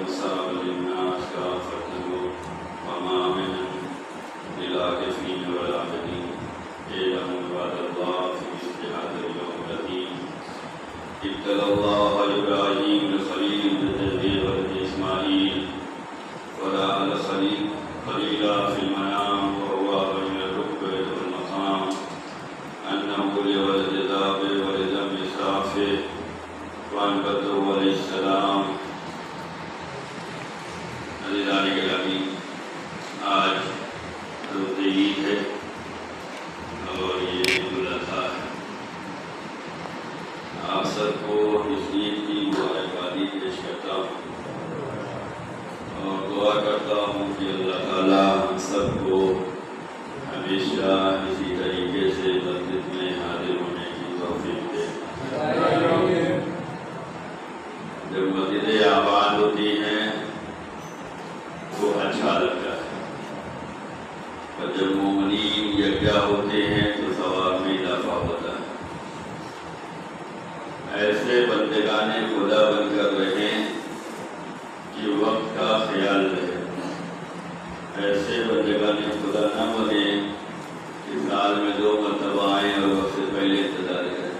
المساء للناس كافة وما من للعاكفين والعابدين اعلموا عباد الله في مثل هذا اليوم الذي ابتلى الله إبراهيم الخليل بتدبير ولد إسماعيل ورأى الخليل خليلا في المنام وهو بين الركبة والمقام أنه لولد ذابه ولدم إسرافه وأنبته عليه السلام. عزیزان گرامی، آج روز عید ہے اور یہ عید الاضحیٰ ہے۔ آپ سب کو اس عید کی مبارکبادی پیش کرتا ہوں اور دعا کرتا ہوں کہ اللہ تعالیٰ ہم سب کو ہمیشہ اسی طریقے سے مسجد میں حاضر ہونے کی توفیق دے۔ جب مسجدیں آباد ہوتی ہیں تو اچھا لگتا ہے، اور جب مومنین یکجا ہوتے ہیں تو ثواب میں اضافہ ہوتا ہے۔ ایسے بندگان خدا بن کر رہیں کہ وقت کا خیال رہے، ایسے بندگان خدا نہ بنے کہ سال میں 2 مرتبہ آئیں اور وقت سے پہلے انتظار کریں،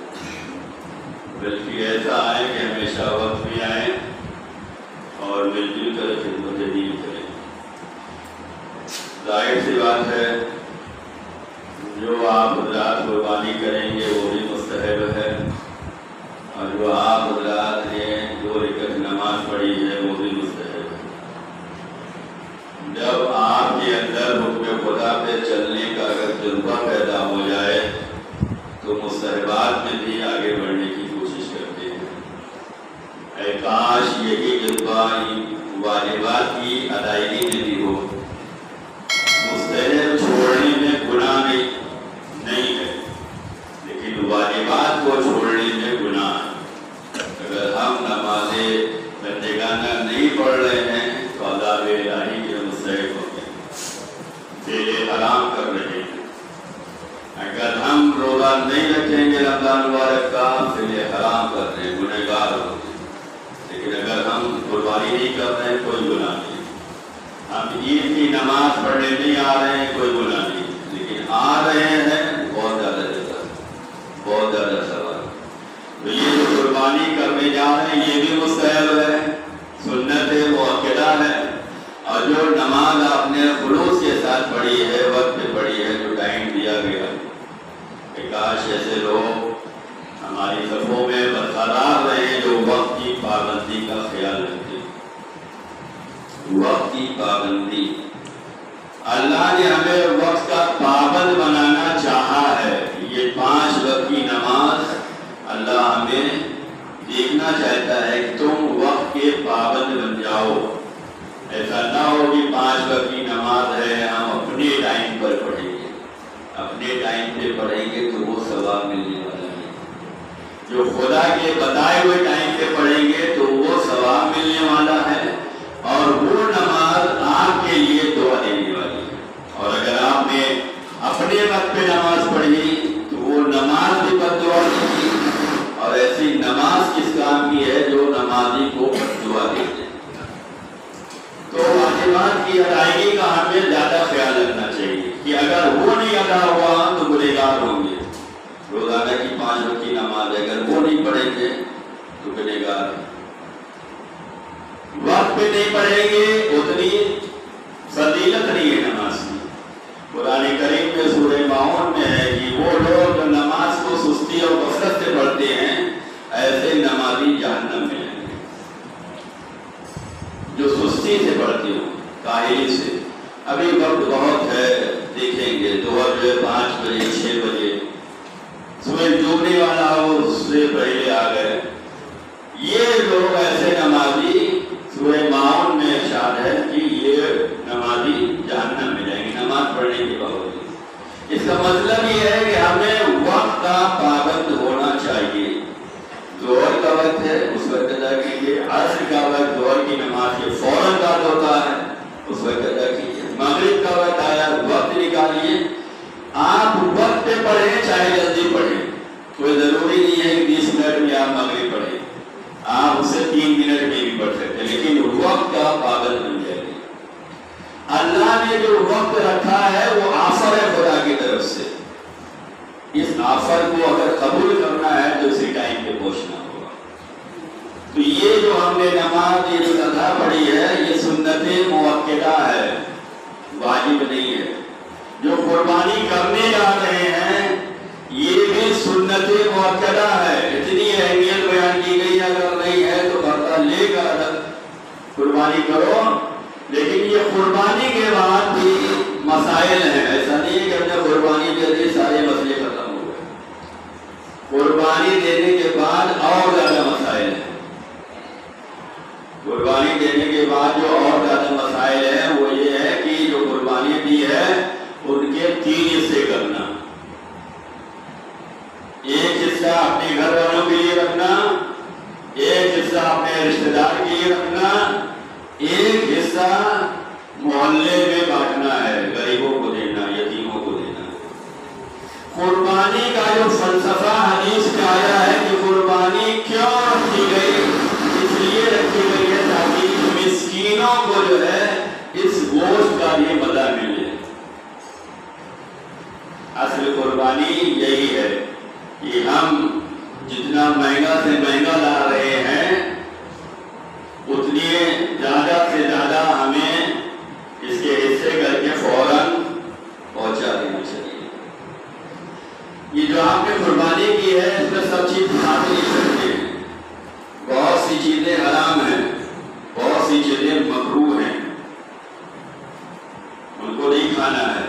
بلکہ ایسا آئے کہ ہمیشہ وقت بھی آئیں اور مل جل کر خدمت دین کریں۔ ظاہر سی بات ہے، جو آپ حضرات قربانی کریں گے وہ بھی مستحب ہے، اور جو آپ حضرات نے 2 رکعت نماز پڑھی ہے وہ بھی مستحب ہے۔ جب آپ کے اندر حکم خدا پہ چلنے کا اگر جذبہ پیدا ہو جائے تو مستحبات میں بھی آگے بڑھنے کی کوشش کرتے ہیں۔ اے کاش یہی جذبہ واجبات کی ادائیگی میں بھی ہو۔ مستحب چھوڑنے میں گناہ نہیں ہے، لیکن واجبات کو چھوڑنے میں گناہ ہے۔ اگر ہم نمازیں بندگانہ نہیں پڑھ رہے ہیں تو عذاب الہی کے مستحق ہو گئے، فعل حرام کر رہے ہیں۔ اگر ہم روزہ نہیں رکھیں گے رمضان مبارک کا، فعل حرام کر رہے ہیں، گنہگار ہو گئے۔ لیکن اگر ہم قربانی نہیں کر رہے ہیں کوئی گناہ نہیں، ہم عید کی نماز پڑھنے نہیں آ رہے ہیں کوئی گناہ نہیں، لیکن آ رہے ہیں بہت زیادہ جزا، بہت زیادہ ثواب۔ تو یہ جو قربانی کرنے جا رہے ہیں یہ بھی مستحب ہے، سنت مؤکدہ ہے، اور جو نماز آپ نے خلوص کے ساتھ پڑھی ہے، وقت پہ پڑھی ہے، جو ٹائم دیا گیا، کہ کاش ایسے لوگ ہماری صفوں میں برقرار رہیں جو وقت کی پابندی کا خیال رکھتے۔ وقت کی پابندی، اللہ نے ہمیں وقت کا پابند بنانا چاہا ہے۔ یہ 5 وقت کی نماز اللہ ہمیں دیکھنا چاہتا ہے کہ تم وقت کے پابند بن جاؤ۔ ایسا نہ ہو کہ 5 وقت کی نماز ہے ہم اپنے ٹائم پر پڑھیں گے، اپنے ٹائم پہ پڑھیں گے تو وہ ثواب ملنے والا نہیں۔ جو خدا کے بتائے ہوئے ٹائم پہ پڑھیں گے تو وہ ثواب ملنے والا ہے، اور وہ نماز آپ کے لیے دعا دینے والی ہے۔ اور اگر آپ نے اپنے وقت پہ نماز پڑھی تو وہ نماز بھی بد دعا دیتی، اور ایسی نماز کس کام کی ہے جو نمازی کو بد دعا دیتے۔ تو واجبات کی ادائیگی کا ہمیں زیادہ خیال رکھنا چاہیے کہ اگر وہ نہیں ادا ہوا تو گنہگار ہوں گے۔ روزانہ کی 5 وقت کی نماز اگر وہ نہیں پڑھیں گے تو گنہگار ہیں۔ وقت پہ نہیں پڑھیں گے اتنی فضیلت نہیں ہے نماز کی۔ قرآن کریم میں سورہ ماؤن میں ہے کہ وہ لوگ جو نماز کو سستی اور کثرت سے پڑھتے ہیں ایسے نمازی جہنم میں ہیں، جو سستی سے پڑھتے ہوں، کاہلی سے۔ ابھی وقت بہت ہے، دیکھیں گے ظہر جو ہے 5 بجے 6 بجے، سورج ڈوبنے والا ہو اس سے پہلے آ گئے۔ یہ لوگ ایسے نمازی سورہ ماؤن میں ارشاد ہے کہ یہ نمازی جہنم میں جائیں گے نماز پڑھنے کے باوجود۔ اس کا مطلب یہ ہے کہ ہمیں وقت کا پابند ہونا چاہیے۔ ظہر کا وقت ہے اس وقت ادا کیجیے، عصر کا وقت ظہر کی نماز کے فوراً بعد ہوتا ہے اس وقت ادا کیجیے، مغرب کا وقت آیا وقت نکالیے۔ آپ وقت پہ پڑھیں چاہے جلدی پڑھیں، کوئی ضروری نہیں ہے کہ 20 منٹ میں آپ مغرب پڑھیں۔ آپ اسے 3 منٹ میں بھی پڑھ سکتے ہیں، لیکن وقت کا پابند بن جائے گی۔ اللہ نے جو وقت رکھا ہے وہ آفر ہے خدا کی طرف سے، اس آفر کو اگر قبول کرنا ہے تو اسی ٹائم پہ پہنچنا ہوگا۔ تو یہ جو ہم نے نماز عید الاضحیٰ پڑھی ہے یہ سنت مؤکدہ ہے، واجب نہیں ہے۔ جو قربانی کرنے جا رہے ہیں یہ بھی سنت مؤکدہ ہے، اتنی اہمیت بیان کی گئی، اگر نہیں ہے تو پردہ لے کر قربانی کرو۔ لیکن یہ قربانی کے بعد بھی مسائل ہیں، ایسا نہیں ہے کہ ہم نے قربانی دے دی سارے مسئلے ختم ہو گئے۔ قربانی دینے کے بعد اور زیادہ مسائل ہیں، قربانی دینے کے بعد جو اور زیادہ مسائل ہیں وہ یہ ہے کہ جو قربانی دی ہے ان کے 3 حصے کرنا، ایک حصہ اپنے گھر والوں کے لیے رکھنا، ایک حصہ اپنے رشتہ دار کے لیے رکھنا، ایک حصہ محلے میں بانٹنا ہے، غریبوں کو دینا، یتیموں کو دینا۔ قربانی کا جو فلسفہ حدیث میں آیا ہے کہ قربانی کیوں رکھی گئی، اس لیے رکھی گئی ہے تاکہ مسکینوں کو جو ہے اس گوشت کا یہ مزہ ملے۔ اصل قربانی یہی ہے کہ ہم جتنا مہنگا سے مہنگا لا رہے ہیں اتنی زیادہ سے زیادہ ہمیں اس کے حصے کر کے فوراً پہنچا دینا چاہیے۔ یہ جو آپ نے قربانی کی ہے اس میں سب چیز کھا نہیں سکتے ہیں، بہت سی چیزیں حرام ہیں، بہت سی چیزیں مکروہ ہیں، ان کو نہیں کھانا ہے۔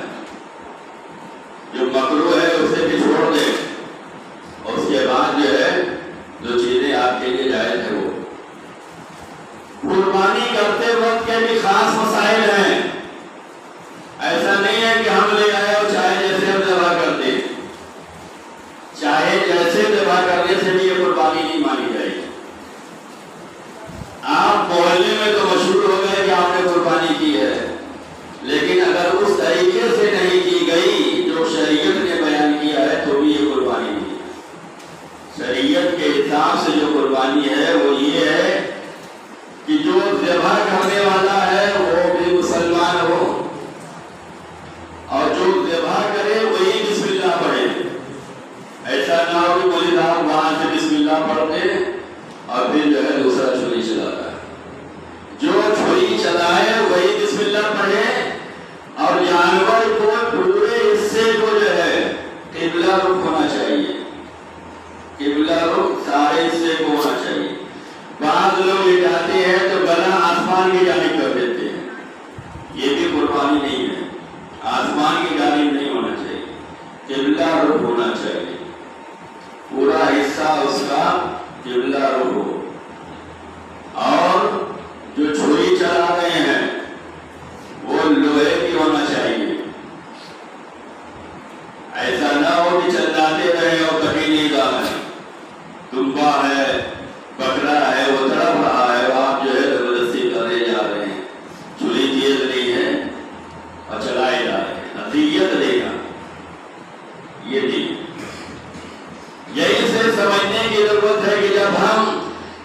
جو مکروہ ہے اسے بھی چھوڑ دیں، اور اس کے بعد جو ہے جو چیزیں آپ کے لیے جائز ہے وہ۔ قربانی کرتے وقت کے بھی خاص مسائل ہیں، ایسا نہیں ہے کہ ہم لے آئے اور چاہے جیسے ہم ذبح کر دیں، چاہے جیسے ذبح کرنے سے بھی یہ قربانی نہیں مانی جائے گی۔ آپ محلے میں تو مشہور ہو گئے کہ آپ نے قربانی کی ہے، لیکن اگر اس طریقے سے نہیں کی گئی جو شریعت نے بیان کیا ہے تو بھی یہ قربانی نہیں ہے۔ شریعت کے حساب سے جو قربانی ہے وہ یہ ہے کہ جو ذبح کرنے والا ہے وہ بھی مسلمان ہو، اور جو ذبح کرے وہی بسم اللہ پڑھے۔ ایسا نہ ہو کہ کوئی صاحب وہاں سے بسم اللہ پڑھتے اور پھر جو ہے دوسرا چھری چلاتا ہے۔ جو چھری چلائے وہی بسم اللہ پڑھے، اور جانور کو پورے حصے کو جو ہے قبلہ رخ ہونا چاہیے، قبلہ رخ سارے حصے کو ہونا چاہیے۔ بعض لوگ یہ چاہتے ہیں تو گلا آسمان کی جانب کر دیتے ہیں، یہ بھی قربانی نہیں ہے، آسمان کی جانب نہیں ہونا چاہیے، قبلہ رخ ہونا چاہیے، پورا حصہ اس کا قبلہ رخ ہو۔ اور جو چھری چلا رہے ہیں وہ لوہے کی ہونا چاہیے، ایسا نہ ہو کہ چلاتے رہے اور کہیں نہیں جا رہے، دمبا ہے بکرا ہے وہ تڑپ رہا ہے اور آپ جو ہے زبردستی کرے جا رہے ہیں، چھری تیز نہیں ہے اور چلائے جا رہے ہیں، اذیت دے گا، یہ نہیں۔ یہی سے سمجھنے کی ضرورت ہے کہ جب ہم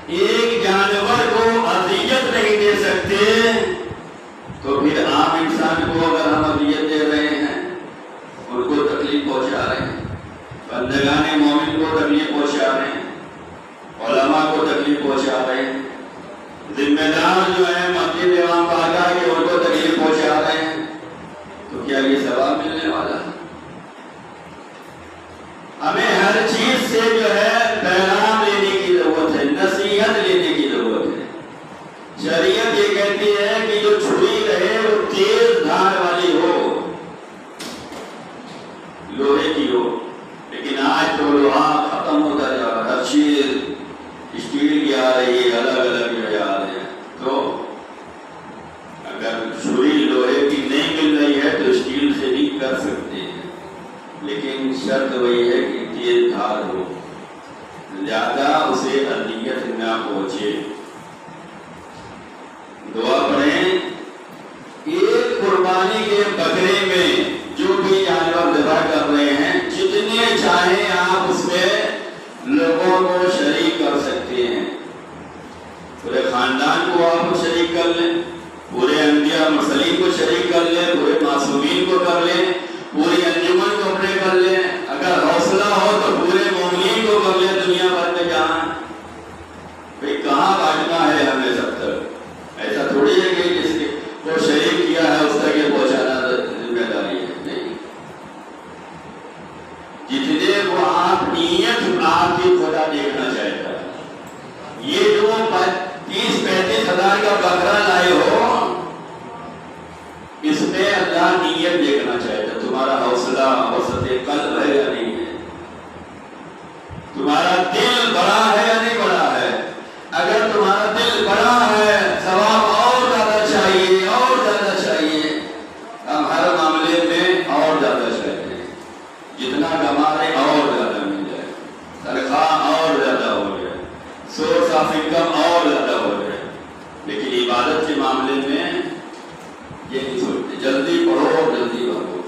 ایک جانور کو اذیت نہیں دے سکتے تو پھر عام انسان کو اگر ہم اذیت دے رہے ہیں، ان کو تکلیف پہنچا رہے ہیں، بندگان مومن کو تکلیف پہنچا رہے ہیں، علماء کو تکلیف پہنچا رہے ہیں، ذمہ دار جو ہیں مسجد امام باقا کے ان کو تکلیف پہنچا رہے ہیں، تو کیا یہ ثواب ملنے والا ہے؟ ہمیں ہر چیز سے جو ہے پیغام لینے کی ضرورت ہے، نصیحت لینے کی ضرورت ہے۔ شریعت یہ کہتی ہے کہ جو چھری رہے وہ تیز دھار والی ہو، لوہے کی ہو، لیکن آج تو لوہا ختم ہوتا جا رہا ہے، ہر چیز اسٹیل کی آ رہی ہے، الگ الگ جو آ رہے ہیں، تو اگر چھری لوہے کی نہیں مل رہی ہے تو اسٹیل سے بھی کر سکتے ہیں، لیکن شرط وہی ہے کہ تیز دھار ہو، زیادہ اسے اذیت نہ پہنچے۔ دعا پڑھیں، ایک قربانی کے بکرے میں جو بھی جانور ذبح کر رہے ہیں جتنے چاہیں آپ اس میں لوگوں کو شریک کر سکتے ہیں، مرسلین کو شریک کر لیں، پورے معصومین کو کر لیں، پوری انجمن کو اپنے کر لیں، اگر حوصلہ ہو تو پورے مومنین کو کر لیں دنیا بھر میں جہاں بھئی کہاں بانٹنا ہے ہمیں سب تک. ایسا تھوڑی ہے کہ جس کو شریک کیا ہے اس تک یہ پہنچانا ذمہ داری ہے. نہیں، جتنے وہ آپ نیت آپ کی خدا دیکھنا چاہتا ہے. یہ جو 30-35 ہزار کا بکرا لائے ہو اس میں اللہ نیت دیکھنا چاہتا ہے. تمہارا حوصلہ وسط قلب ہے یا نہیں ہے؟ تمہارا دل بڑا ہے یا نہیں بڑا ہے؟ اگر تمہارا دل بڑا ہے ثواب اور زیادہ چاہیے، اور زیادہ چاہیے. ہم ہر معاملے میں اور زیادہ چاہیے، جتنا کما رہے اور زیادہ مل جائے، تنخواہ اور زیادہ ہو جائے، سورس آف انکم اور زیادہ ہو جائے. لیکن عبادت کے معاملے میں یہ نہیں سوچتے جلدی پڑھو جلدی بھرو.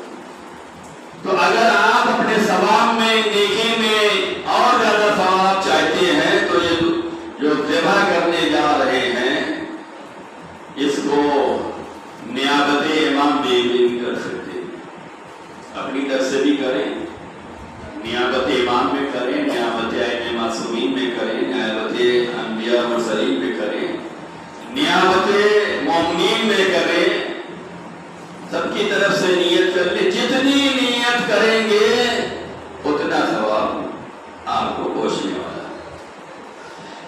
تو اگر آپ اپنے ثواب میں نیکی میں اور زیادہ ثواب چاہتے ہیں تو یہ جو ذبح کرنے جا رہے ہیں اس کو نیابت امام بھی نہیں کر سکتے. اپنی طرف سے بھی کریں، نیابت امام میں کریں، نیابت ائمہ معصومین میں کریں، نیابت انبیاء مرسلین میں کریں، نیابت مومنین میں کریں. سب کی طرف سے نیت کر لیں. جتنی نیت کریں گے اتنا ثواب آپ کو پہنچنے والا ہے.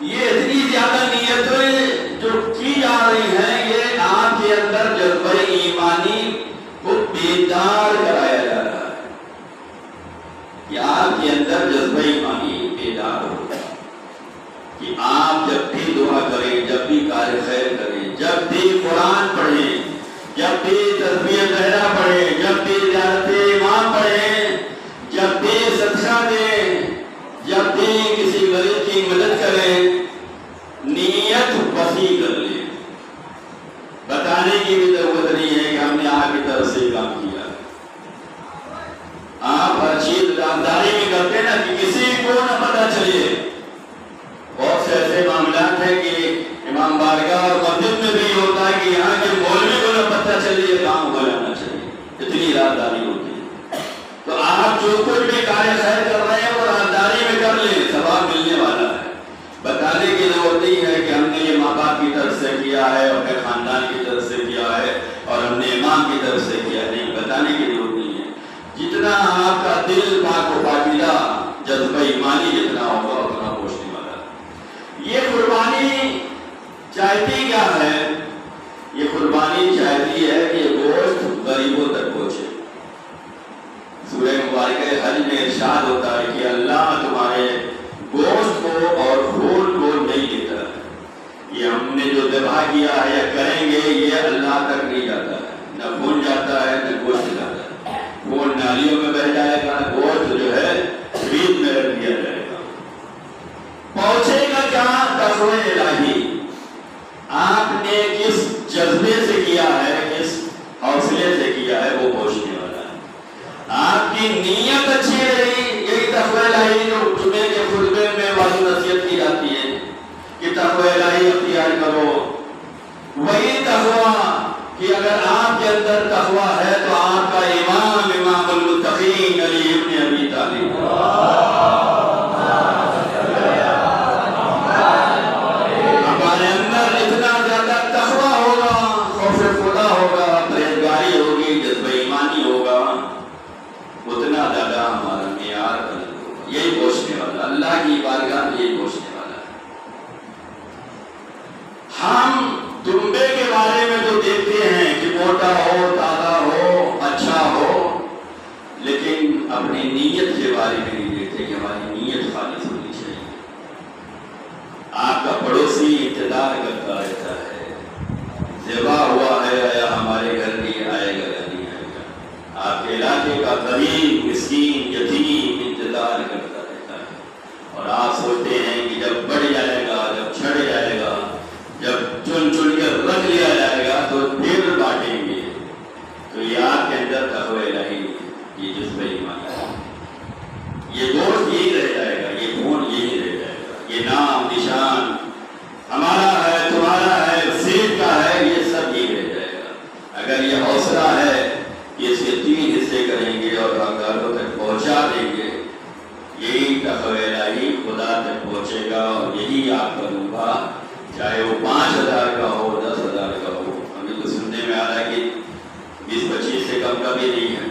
یہ اتنی زیادہ نیتیں جو کی جا رہی ہیں یہ آپ کے اندر جذبہ ایمانی کو بیدار کرایا جا رہا ہے. یہ آپ کے اندر جذبہ ایمانی بیدار ہو کہ آپ جب بھی دعا کریں، جب بھی کار خیر کریں، جب بھی قرآن پڑھیں، جب بھی تسبیح تہرا پڑھیں، جب بھی زیارت امام پڑھیں، جب بھی صدقہ دیں، جب بھی کسی غریب کی مدد کریں، نیت وسیع کر لیں. بتانے کی بھی ضرورت نہیں ہے کہ ہم نے آپ کی طرف سے کام کیا. آپ ہر چیز رازداری میں کرتے نا کہ کسی کو نہ پتہ چلے. بہت سے ایسے معاملات ہیں کہ امام بارگاہ اور مسجد میں بھی ہوتا ہے کہ یہاں کے مولوی کو نہ پتہ چلے یہ کام ہو جانا چاہیے. اتنی رازداری ہوتی ہے. تو آپ جو کچھ بھی کار خیر کر رہے ہیں وہ رازداری میں کر لیں، ثواب ملنے والا ہے. بتانے کی ضرورت نہیں ہے کہ ہم نے یہ ماں باپ کی طرف سے کیا ہے، اپنے خاندان کی طرف سے کیا ہے اور ہم نے امام کی طرف سے کیا. نہیں، بتانے کی ضرورت نہیں ہے. جتنا آپ کا دل پاک و پاکیزہ جذبہ ایمانی جتنا ہوگا اتنا پہنچنے والا ہے. یہ قربانی چاہتی کیا ہے؟ یہ قربانی چاہتی ہے کہ گوشت غریبوں تک پہنچے. سورہ مبارکہ حج میں ارشاد ہوتا ہے کہ اللہ تمہارے گوشت کو اور خون کو نہیں دیتا. یہ ہم نے جو ذبح کیا ہے یا کریں گے یہ اللہ تک نہیں جاتا ہے. نہ خون جاتا ہے نہ گوشت جاتا ہے. خون نالیوں میں بہ جائے گا، گوشت جو ہے فریج میں رکھ دیا جائے گا. پہنچے گا کیا؟ تقوی الہی. آپ نے کس جذبے سے کیا ہے، کس حوصلے سے کیا ہے وہ پہنچنے والا ہے. آپ کی نیت اچھی رہی، یہی تقوی الہی جو جمعے کے خطبے میں واضح نصیحت کی جاتی ہے کہ تقوی الہی اختیار کرو. وہی تقوی کہ اگر آپ کے اندر تقوی ہے تو آپ کا امام المتقین علی ابن ابی طالب ہمارے اندر اتنا زیادہ تقوی ہوگا، خوف خدا ہوگا، پرہیزگاری ہوگی، جذبہ ایمانی ہوگا، اتنا زیادہ ہمارا معیار ہوگا. یہی پہنچنے والا اللہ کی بارگاہ میں، یہی پہنچنے والا ہے. ہم دمبے کے بارے میں تو دیکھتے ہیں کہ موٹا ہو، تازہ ہو، اچھا ہو، لیکن اپنی نیت کے بارے میں نہیں دیکھتے کہ ہماری نیت خالص ہونی چاہیے. آپ کا پڑوسی انتظار کرتا رہتا ہے ذبح ہوا ہے یا ہمارے گھر میں آئے گا یا نہیں آئے گا. آپ کے علاقے کا غریب مسکین یتیم انتظار کرتا رہتا ہے اور آپ سوچتے ہیں کہ جب بڑھ جائے گا، جب چھڑ جائے گا، جب چن چن کر رکھ لیا جائے گا تو پھر بانٹیں گے. تو یہ آپ کے اندر تقوی الہی، یہ جذبہ ایمان ہے. یہ گوشت یہی رہ جائے گا، یہ خون یہی رہ جائے گا، یہ نام نشان ہمارا ہے، تمہارا ہے، سیٹ کا ہے، یہ سب یہی رہ جائے گا. اگر پہنچے گا اور یہی آپ کا دوں گا، چاہے وہ 5,000 کا ہو 10,000 کا ہو۔ ہمیں تو سننے میں آ رہا ہے کہ 20-25 سے کم کا بھی نہیں ہے۔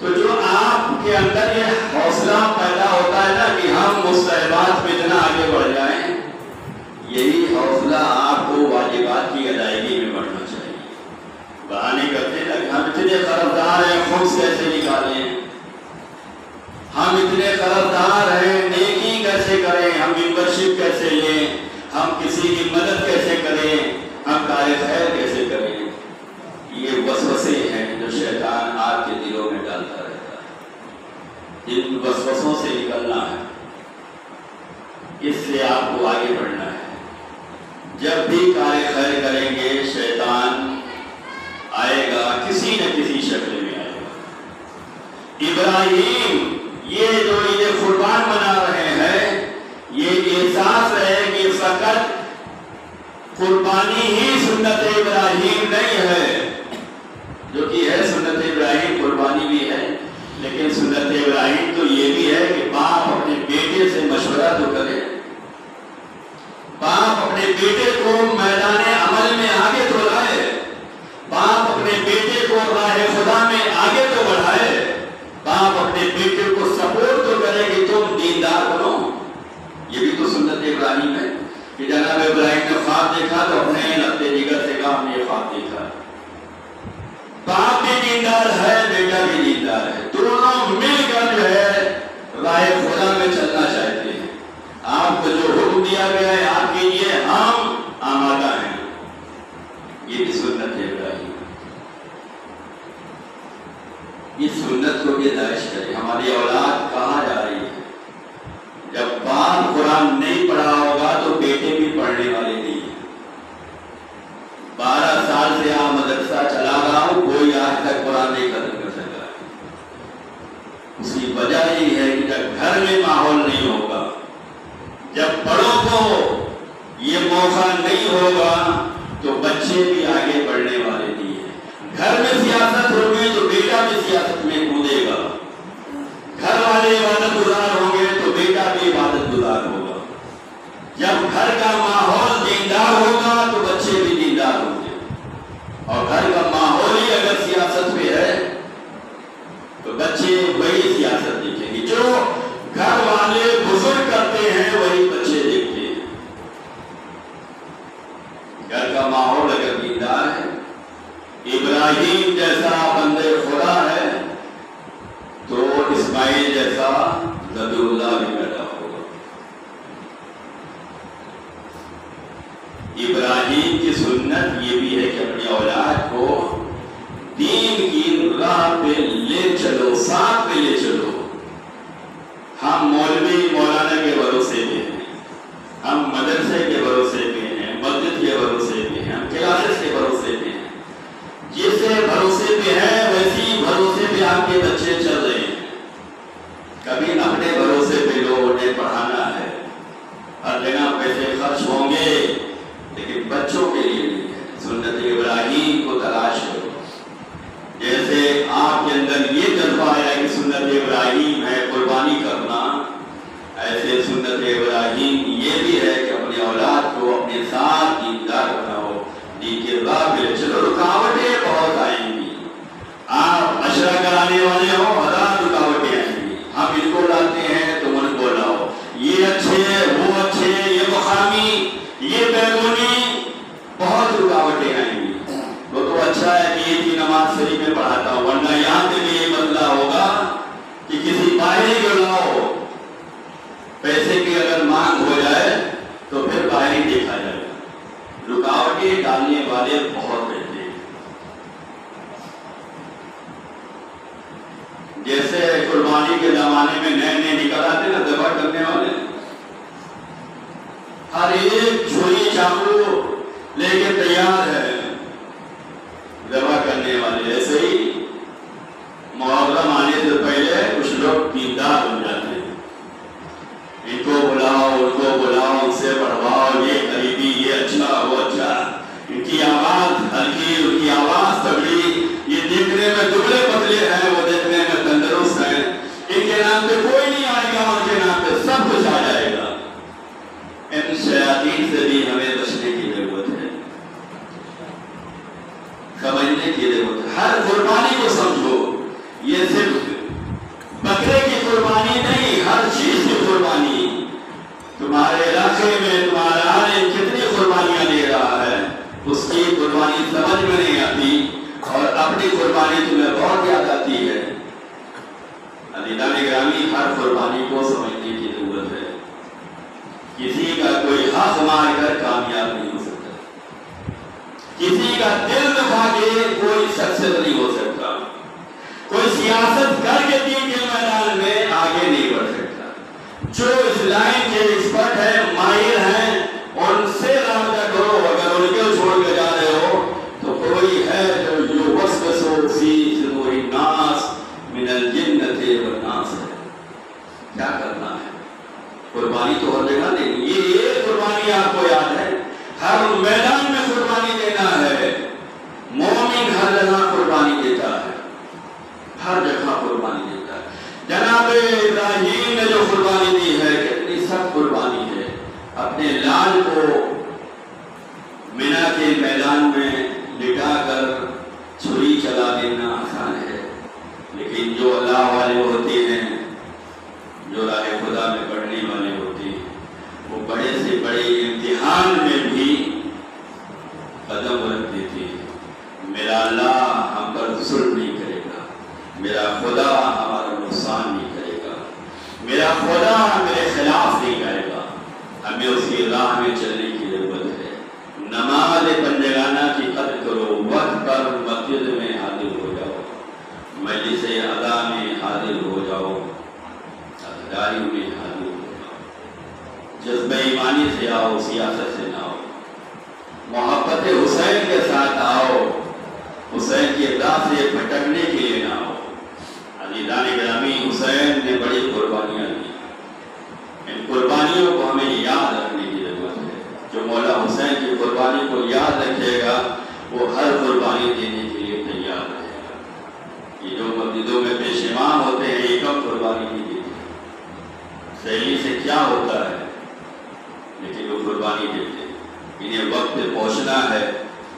تو جو آپ کے اندر یہ حوصلہ پیدا ہوتا ہے نا کہ ہم مستحبات میں اتنا آگے بڑھ جائیں، یہی حوصلہ آپ کو واجبات کی ادائیگی میں بڑھنا چاہیے۔ بہانے کرتے ہیں کہ ہم اتنے قرضدار ہیں، خمس کیسے نکالیں، ہم اتنے قرضدار ہیں، نیکی کیسے کریں، ہم ممبرشپ کیسے لیں، ہم کسی کی مدد کیسے کریں، ہم کار خیر کیسے کریں۔ یہ وسوسے ہیں جو شیطان آپ کے دلوں میں ڈالتا رہتا ہے۔ ان وسوسوں سے نکلنا ہے، اس سے آپ کو آگے بڑھنا ہے۔ جب بھی کار خیر کریں گے شیطان آئے گا، کسی نہ کسی شکل میں آئے گا۔ ابراہیم یہ جو عید قربان منا رہے ہیں، یہ احساس ہے کہ فقط قربانی ہی سنت ابراہیم نہیں ہے، جو کہ ہے سنت ابراہیم، قربانی بھی ہے، لیکن سنت ابراہیم تو یہ بھی ہے کہ باپ اپنے بیٹے سے مشورہ تو کرے، باپ اپنے بیٹے کو میدان عمل میں آگے تو لائے، باپ اپنے بیٹے کو راہ خدا میں آگے تو بڑھائے، باپ اپنے بیٹے کو سپورٹ تو کرے کہ تم دیندار بنو۔ یہ بھی تو سنت ابراہیم ہے کہ جناب ابراہیم نے خواب دیکھا تو اپنے لگتے جگر سے کہا ہم نے یہ خواب دیکھا۔ باپ بھی دیندار ہے، بیٹا بھی دیندار ہے، دونوں مل کر جو ہے راہ خدا میں چلنا چاہتے ہیں۔ آپ کو جو حکم دیا گیا ہے آپ کے لیے، ہم آمادہ ہیں۔ یہ بھی سنت ابراہیم۔ اس سنت کو پیدائش کرے۔ ہماری اولاد کہاں جا رہی ہے؟ جب باپ قرآن نہیں پڑھا ہوگا تو بیٹے بھی پڑھنے والے نہیں ہیں۔ 12 سال سے آپ مدرسہ چلا رہا ہوں، کوئی آج تک قرآن نہیں ختم کر سکا۔ اس کی وجہ یہ ہے کہ جب گھر میں ماحول نہیں ہوگا، جب بڑوں کو یہ موقع نہیں ہوگا تو بچے بھی آگے بڑھنے والے نہیں ہیں۔ گھر میں سیاست ہوگی تو بیٹا بھی سیاست میں کودے گا، گھر والے عبادت گزار ہوں گے تو بیٹا بھی عبادت گزار ہوگا۔ جب گھر کا ماحول دیندار ہوگا تو بچے بھی دیندار ہوں گے، اور گھر کا ماحول ہی اگر سیاست میں ہے تو بچے وہی سیاست دیکھیں گے، جو گھر والے بزرگ کرتے ہیں وہی بچے دیکھتے ہیں۔ گھر کا ماحول اگر دیندار ہے، ابراہیم جیسا بندے خدا ہے، تو اسماعیل جیسا نبی اللہ بھی پیدا ہوگا۔ ابراہیم کی سنت یہ بھی ہے کہ اپنی اولاد کو دین کی راہ پہ لے چلو، ساتھ پہ لے چلو۔ ہم مولوی مولانا کے بھروسے پہ ہیں، ہم مدرسے کے بھروسے پہ ہیں، مسجد کے بھروسے پہ ہیں، ہم کلاسز کے بھروسے پہ ہیں۔ جس بھروسے پہ ہے ویسی بھروسے پہ آپ کے بچے چل رہے ہیں۔ کبھی اپنے بھروسے پہ لوگوں نے پڑھانا ہے، ہر جگہ پیسے خرچ ہوں گے، لیکن بچوں کے لیے نہیں ہے۔ سنت ابراہیم کو تلاش کرو۔ جیسے آپ کے اندر یہ جذبہ آیا کہ سنت ابراہیم ہے قربانی کرنا، ایسے سنت ابراہیم یہ بھی ہے کہ اپنی اولاد کو اپنے ساتھ دیندار بناؤ، دین کے راہ پہ چلو۔ رکاوٹیں بہت آئیں گی، آپ مشورہ کرانے والے ہو، 1000 رکاوٹیں آئیں گی۔ ہم ان کو لاتے ہیں تو ان کو لاؤ، یہ اچھے وہ اچھے، یہ مقامی یہ بیرونی، بہت رکاوٹیں آئیں گی۔ وہ تو اچھا ہے کہ عید کی نماز شریف میں پڑھاتا ہوں، ورنہ یہاں پہ بھی یہ مسئلہ ہوگا کہ کسی باہری کو لاؤ، پیسے کی اگر مانگ ہو جائے تو پھر باہری دیکھا جائے گا۔ رکاوٹیں ڈالنے والے بہت رہتے ہیں۔ جیسے قربانی کے زمانے میں نئے نئے نکل آتے نا ذبح کرنے والے، ہر ایک چھری چاقو لے کے تیار ہے ذبح کرنے والے۔ ایسے ہی محرم آنے سے پہلے کچھ لوگ دیندار بن جاتے ہیں، ان کو بلاؤ ان کو بلاؤ، ان سے پڑھواؤ، یہ قریبی یہ اچھا وہ اچھا، ان کی آواز ہلکی ان کی آواز تگڑی، یہ دیکھنے میں دبلے پتلے ہیں وہ دیکھنے میں تندرست ہیں، ان کے نام پہ کوئی نہیں آئے گا، ان کے نام پہ ہر قربانی کو سمجھو، یہ صرف بکرے کی قربانی نہیں، ہر چیز کی قربانی۔ تمہارے علاقے میں تمہارا عالم کتنی قربانیاں دے رہا ہے، اس کی قربانی سمجھ میں نہیں آتی اور اپنی قربانی تمہیں بہت یاد آتی ہے۔ عزیزان گرامی، ہر قربانی کو سمجھنے کی ضرورت ہے۔ کسی کا کوئی حق مار کر کامیاب نہیں ہو سکتا، کسی کا دل دکھا کے کوئی سکسیس نہیں ہو سکتا، کوئی سیاست کر کے دین کے میدان میں آگے نہیں بڑھ سکتا۔ جو اس لائن کے ایکسپرٹ ہیں، ماہر ہیں، ان سے رابطہ کرو۔ اگر ان کو چھوڑ کے جا رہے ہو تو کوئی ہے جو یوسوس فی صدور الناس من الجنۃ والناس ہے۔ کیا کرنا ہے؟ قربانی تو ہر جگہ دینی، یہ قربانی آپ کو یاد ہے، ہر میدان میں قربانی دینا ہے۔ مومن ہر جگہ قربانی دیتا ہے، ہر جگہ قربانی دیتا ہے۔ جناب ابراہیم نے جو قربانی دی ہے، کتنی سخت قربانی ہے۔ اپنے لال کو مینا کے میدان میں لٹا کر چھری چلا دینا آسان ہے، لیکن جو اللہ والے ہوتے ہیں، جو راہ خدا میں پڑھنے والے ہوتے ہیں، وہ بڑے سے بڑے امتحان میں بھی قدم رکھ دیتے ہیں۔ میرا اللہ ہم پر ظلم نہیں کرے گا، میرا خدا ہمارا نقصان نہیں کرے گا، میرا خدا میرے خلاف نہیں کرے گا۔ ہمیں اس کی راہ میں چلنے کی ضرورت ہے۔ نماز پنجگانہ کی قدر کرو، وقت پر مسجد میں حاضر ہو جاؤ، مجلس ادا میں حاضر ہو جاؤ، اداری میں حاضر ہو جاؤ، جذبہ ایمانی سے آؤ، سیاست سے نہ آؤ، محبت حسین کے ساتھ آؤ، حسین کی راہ سے بھٹکنے کے لیے نہ آؤ۔ عزیزان گرامی، حسین نے بڑی قربانیاں دی، ان قربانیوں کو ہمیں یاد رکھنے کی ضرورت ہے۔ جو مولا حسین کی قربانی کو یاد رکھے گا، وہ ہر قربانی دینے کے لیے تیار رہے گا۔ یہ جو مسجدوں میں پیش امام ہوتے ہیں، یہ کم قربانی نہیں دیتے، سہیلی سے کیا ہوتا ہے، لیکن وہ قربانی دیتے۔ انہیں وقت پہ پہنچنا ہے،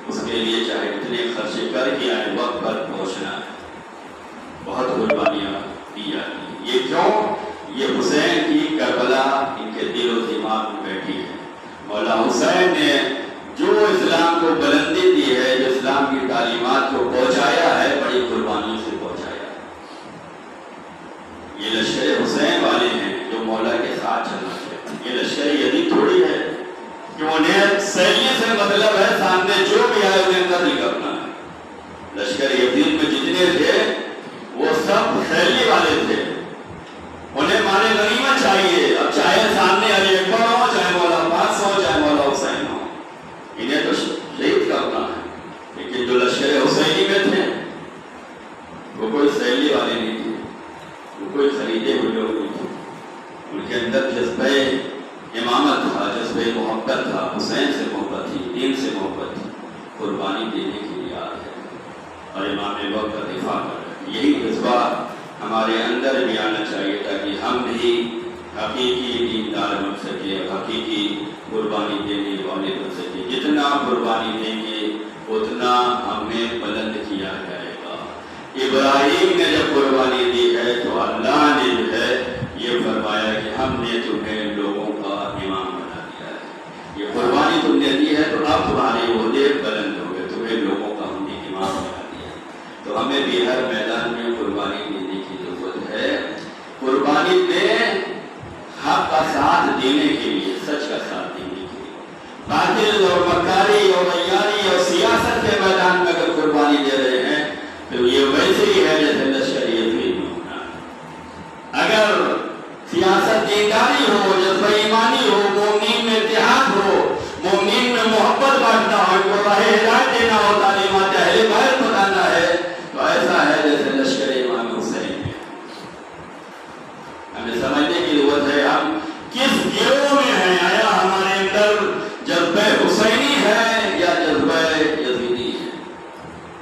اس کے لیے چاہے اتنے خرچے کر کے آئے، وقت پر پہنچنا ہے۔ بہت قربانیاں دی جاتی ہیں۔ یہ کیوں؟ یہ حسین کی کربلا ان کے دل و دماغ میں بیٹھی ہے۔ مولا حسین نے جو اسلام کو بلندی دی ہے، جو اسلام کی تعلیمات کو پہنچایا ہے، بڑی قربانیوں سے پہنچایا ہے۔ یہ لشکر حسین والے ہیں جو مولا کے ساتھ چلنا چاہتے ہیں۔ یہ لشکر یزید تھوڑی ہے کہ انہیں سیلی سے مطلب ہے، سامنے جو بھی آئے انہیں قتل کرنا ہے۔ لشکر یزید میں جتنے تھے وہ سب سیلی والے تھے، انہیں مال غنیمت چاہیے، اب چاہے سامنے علی اکبر ہو، چاہے مولا عباس ہو، چاہے مولا حسین ہو، انہیں تو شہید کرنا ہے۔ لیکن جو لشکر حسینی میں تھے وہ کوئی سیلی والے نہیں تھے، وہ کوئی خریدے ہوئے لوگ نہیں تھے، ان کے اندر جذبہ امامت تھا، جذبہ محبت تھا، حسین سے محبت تھی، دین سے محبت تھی، قربانی دینے کی یاد ہے اور امام وقت کا دفاع کر رہے ہیں۔ یہی جذبہ ہمارے اندر بھی آنا چاہیے تاکہ ہم بھی حقیقی دیندار بن سکے، حقیقی قربانی دینے والے بن سکے۔ جتنا قربانی دیں گے اتنا ہمیں بلند کیا جائے گا۔ ابراہیم نے جب قربانی دی ہے تو اللہ نے جو ہے یہ فرمایا کہ ہم نے تمہیں لوگوں کا امام بنا دیا ہے۔ یہ قربانی تم نے دی ہے تو اب تمہارے عہدے بلند ہو گئے، تمہیں لوگوں کا ہم نے امام بنا دیا ہے۔ تو ہمیں بھی ہر میدان میں قربانی دینے کی ضرورت ہے۔ قربانی میں حق کا ساتھ دینے کے لیے، سچ کا ساتھ دینے کے لیے، باطل اور مکاری اور عیاری اور سیاست کے میدان میں اگر قربانی دے رہے ہیں تو یہ ویسے ہی ہے جیسے لشکر یزید میں ہونا۔ اگر سیاست دینداری ہو، جذبہ ایمانی ہو، مومنین میں اتحاد ہو، مومنین میں محبت بانٹنا ہو، ان کو راہ ہدایت دینا ہو، تعلیمات اہل بیت بتانا ہے، تو ایسا ہے جیسے لشکر امام حسین میں۔ ہمیں سمجھنے کی ضرورت ہے ہم کس گروہ میں ہیں، آیا ہمارے اندر جذبہ حسینی ہے یا جذبہ یزیدی ہے؟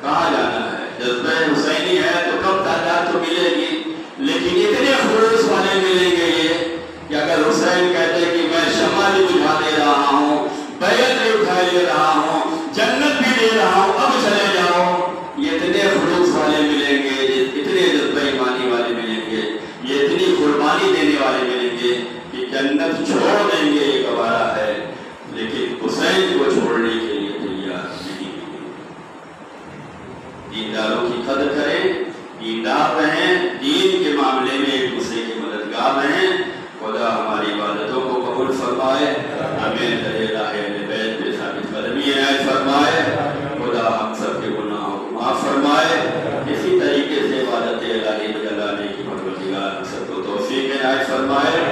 کہاں جانا ہے؟ جذبہ حسینی ہے تو کم تعداد تو ملے گی، لیکن اتنے خلوص والے ملیں گے یہ کہ اگر حسین کہتے کہ میں شمع بھی بجھا دے رہا ہوں، بیعت بھی اٹھا لے رہا ہوں، جنت بھی دے رہا ہوں، اب چلے جاؤ، یہ اتنے اتنے خلوص والے ملیں گے، اتنے جذبہ ایمانی والے ملیں گے، یہ اتنی قربانی دینے والے ملیں گے کہ جنت چھوڑ دیں گے یہ گوارا ہے، لیکن حسین کو چھوڑنے کے لیے تیار نہیں ہے۔ دینداروں کی قدر کریں، دیندار رہیں، دین کے معاملے میں ایک دوسرے کے مددگار رہیں۔ خدا ہماری عبادتوں کو قبول فرمائے، ہمیں درجہ اہل بیت پہ ثابت قدمی عنایت فرمائے، خدا ہم سب کے گناہوں کو معاف فرمائے، اسی طریقے سے عبادت الہی میں جلانے کی پروردگار ہم سب کو توفیق عنایت فرمائے،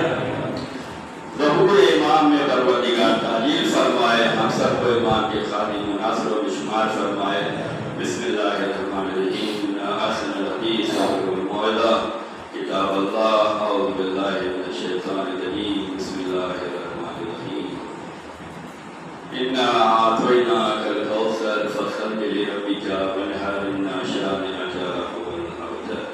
ظہور امام میں پروردگار تعجیل فرمائے، ہم سب کو امام کے خادم و ناصروں میں شمار فرمائے۔ بسم اللہ الرحمن الرحیم، احسن الحدیث والموعظہ کتاب اللہ، اعوذ باللہ من الشیطان الرجیم، بسم اللہ الرحمن الرحیم، انا اعطیناک الکوثر فصل لربک وانحر ان شانئک هو الابتر۔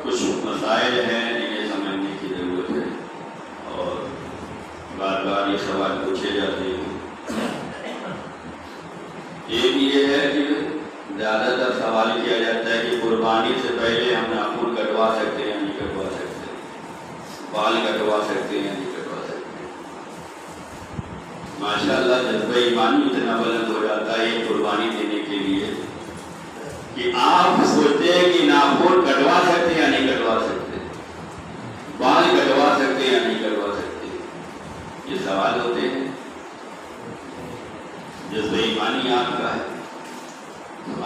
کچھ مسائل ہیں جنہیں سمجھنے کی ضرورت ہے اور بار بار یہ سوال پوچھے جاتے ہیں۔ ایک یہ ہے کہ زیادہ تر سوال کیا جاتا ہے کہ قربانی سے پہلے ہم ناخن کٹوا سکتے ہیں یا نہیں کٹوا سکتے، بال کٹوا سکتے ہیں یا نہیں کٹوا سکتے۔ ماشاءاللہ جذبہ ایمانی اتنا بلند ہو جاتا ہے یہ قربانی دینے کے لیے کہ آپ سوچتے ہیں کہ ناخن کٹوا سکتے ہیں یا نہیں کٹوا سکتے، بال کٹوا سکتے ہیں یا نہیں کٹوا سکتے، یہ سوال ہوتے ہیں۔ جذبہ ایمانی آپ کا ہے،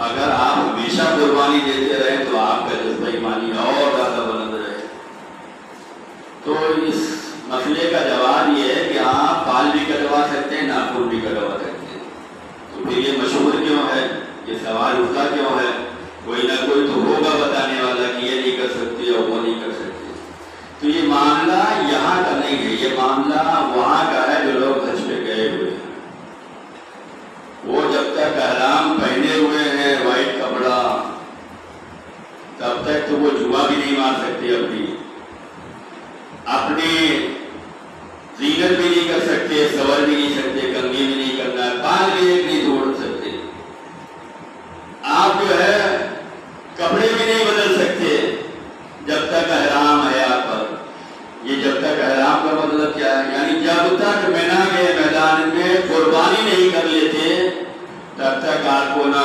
اگر آپ ہمیشہ قربانی دیتے رہے تو آپ کا جذبہ ایمانی اور زیادہ بلند رہے۔ تو اس مسئلے کا جواب یہ ہے کہ آپ بال بھی کٹوا سکتے ہیں، ناخن بھی کٹوا سکتے ہیں۔ تو پھر یہ مشہور کیوں ہے، یہ سوال اٹھتا کیوں ہے؟ کوئی نہ کوئی تو ہوگا بتانے والا کہ یہ نہیں کر سکتے اور وہ نہیں کر سکتے۔ تو یہ معاملہ یہاں کا نہیں ہے، یہ معاملہ وہاں کا ہے جو لوگ حج پہ گئے ہوئے ہیں۔ وہ جب تک احرام پہنے ہوئے ہیں وائٹ کپڑا، تب تک تو وہ جوا بھی نہیں مار سکتے، اپنی زینت بھی نہیں کر سکتے، سور بھی نہیں سکتے، کنگھی بھی نہیں کرنا ہے، بال بھی ایک نہیں توڑ سکتے، آپ جو ہے کپڑے بھی نہیں بدل سکتے جب تک احرام ہے آپ پر۔ یہ جب تک احرام کا مطلب کیا ہے؟ یعنی جب تک مینا کے میدان میں قربانی نہیں کر لیتے تب تک آپ کو نہ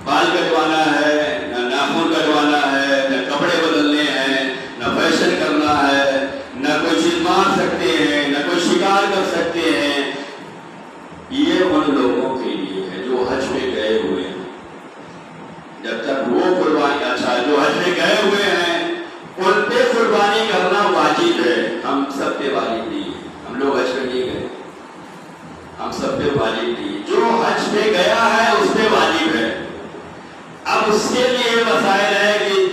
بال کٹوانا ہے، نہ ناخن کٹوانا ہے، نہ کپڑے بدلنے ہیں، نہ فیشن کرنا ہے، نہ کوئی چیز مار سکتے ہیں، نہ کوئی شکار کر سکتے ہیں۔ یہ ان لوگوں کے لیے ہے جو حج پہ گئے ہوئے ہیں۔ جب تک وہ قربانی، اچھا جو حج پہ گئے ہوئے ہیں ان پہ قربانی کرنا واجب ہے، ہم سب پہ واجب نہیں ہے، ہم لوگ حج پہ نہیں گئے، ہم سب پہ واجب نہیں ہے۔ جو حج پہ گیا ہے اس پہ واجب ہے۔ اب اس کے لیے مسائل ہے کہ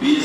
20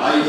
22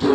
2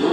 2